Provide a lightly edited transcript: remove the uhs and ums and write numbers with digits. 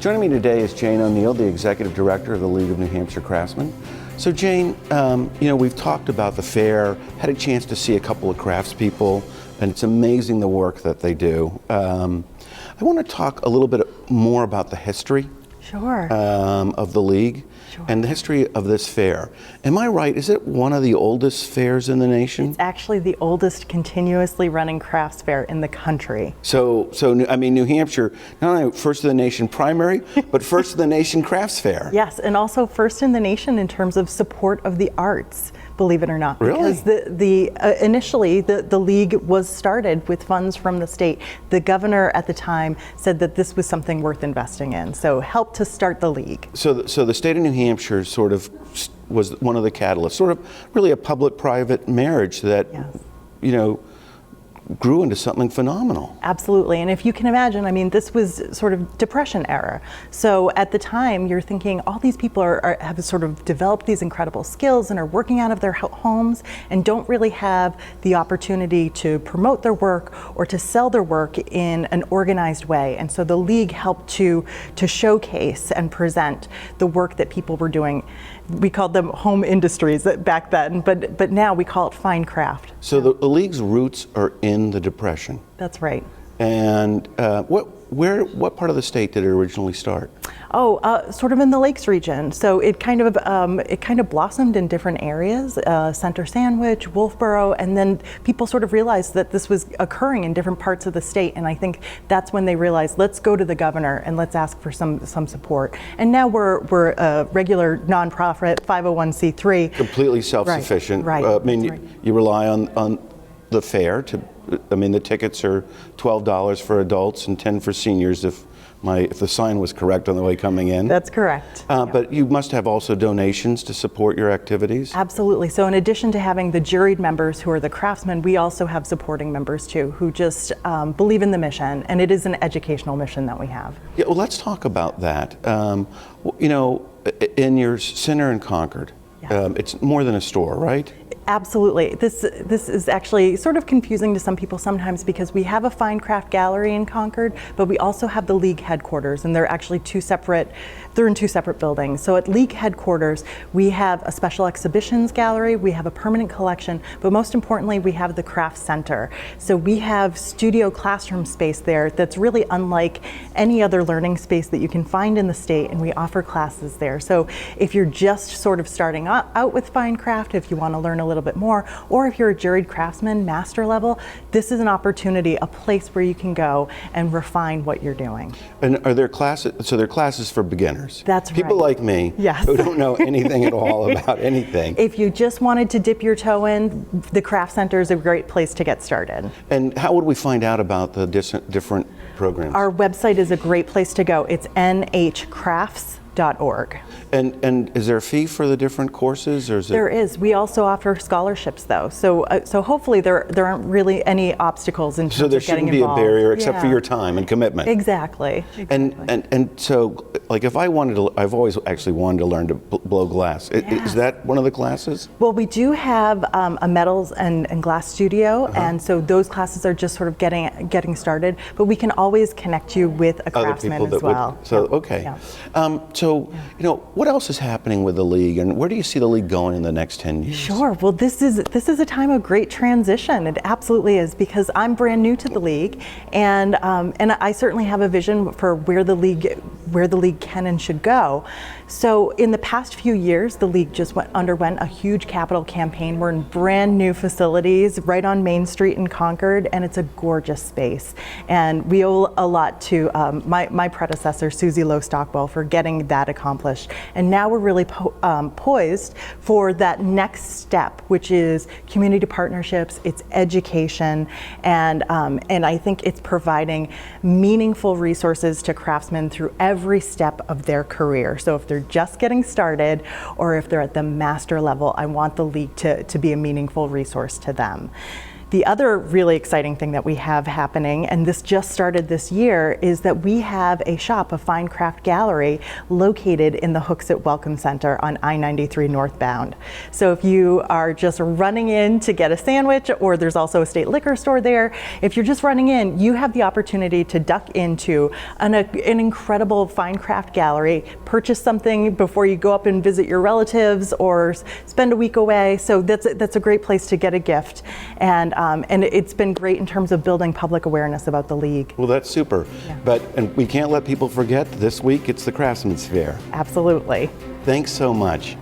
Joining me today is Jane Oneail, the Executive Director of the League of New Hampshire Craftsmen. So Jane, we've talked about the fair, had a chance to see a couple of craftspeople, and it's amazing the work that they do. I want to talk a little bit more about the history of the League and the history of this fair. Am I right? Is it one of the oldest fairs in the nation? It's actually the oldest continuously running crafts fair in the country. So I mean, New Hampshire, not only first in the nation primary, but first in the nation crafts fair. Yes, and also first in the nation in terms of support of the arts, believe it or not. Really? Because initially the league was started with funds from the state. The governor at the time said that this was something worth investing in, so helped to start the league. So the state of New Hampshire sort of was one of the catalysts, sort of really a public-private marriage that, grew into something phenomenal. Absolutely, and if you can imagine, I mean, this was sort of Depression era. So at the time, you're thinking all these people have sort of developed these incredible skills and are working out of their homes and don't really have the opportunity to promote their work or to sell their work in an organized way. And so the league helped to showcase and present the work that people were doing. We called them home industries back then, but now we call it fine craft. So the league's roots are in the Depression. That's right. And what part of the state did it originally start? Sort of in the Lakes region. So it kind of blossomed in different areas, Center Sandwich, Wolfboro, and then people sort of realized that this was occurring in different parts of the state. And I think that's when they realized, let's go to the governor and let's ask for some support. And now we're a regular nonprofit 501c3. Completely self-sufficient. Right. I mean, you rely on the fair to. I mean, the tickets are $12 for adults and $10 for seniors if the sign was correct on the way coming in. That's correct. But you must have also donations to support your activities? Absolutely. So in addition to having the juried members who are the craftsmen, we also have supporting members too who just believe in the mission, and it is an educational mission that we have. Yeah, well, let's talk about that. In your center in Concord, it's more than a store, right? Absolutely. This is actually sort of confusing to some people sometimes because we have a fine craft gallery in Concord, but we also have the League headquarters, and they're actually they're in two separate buildings. So at League headquarters, we have a special exhibitions gallery, we have a permanent collection, but most importantly, we have the craft center. So we have studio classroom space there that's really unlike any other learning space that you can find in the state, and we offer classes there. So if you're just sort of starting out with fine craft, if you want to learn a little bit more, or if you're a juried craftsman, master level, this is an opportunity, a place where you can go and refine what you're doing. And are there classes, so they're classes for beginners? That's right. People like me who don't know anything at all about anything. If you just wanted to dip your toe in, the Craft Center is a great place to get started. And how would we find out about the different programs? Our website is a great place to go. It's nhcrafts.org. And is there a fee for the different courses, or is it? There is. We also offer scholarships, though. So hopefully there aren't really any obstacles in terms of getting involved. So there shouldn't be a barrier except for your time and commitment. Exactly. And so, like, if I've always actually wanted to learn to blow glass. Is that one of the classes? Well, we do have a metals and glass studio, and so those classes are just sort of getting started. But we can always connect you with a craftsman as well. Okay. Yeah. So, what else is happening with the league, and where do you see the league going in the next 10 years? Sure. Well, this is a time of great transition. It absolutely is, because I'm brand new to the league, and I certainly have a vision for where the league can and should go. So in the past few years, the league just underwent a huge capital campaign. We're in brand new facilities right on Main Street in Concord, and it's a gorgeous space. And we owe a lot to my predecessor, Susie Lowe Stockwell, for getting that accomplished. And now we're really poised for that next step, which is community partnerships, it's education, and I think it's providing meaningful resources to craftsmen through every step of their career. So if they're just getting started, or if they're at the master level, I want the league to be a meaningful resource to them. The other really exciting thing that we have happening, and this just started this year, is that we have a shop, a fine craft gallery, located in the Hooksett Welcome Center on I-93 northbound. So if you are just running in to get a sandwich, or there's also a state liquor store there, if you're just running in, you have the opportunity to duck into an incredible fine craft gallery, purchase something before you go up and visit your relatives or spend a week away. So that's a great place to get a gift. And it's been great in terms of building public awareness about the League. Well, that's super. Yeah. And we can't let people forget this week it's the Craftsmen's Fair. Absolutely. Thanks so much.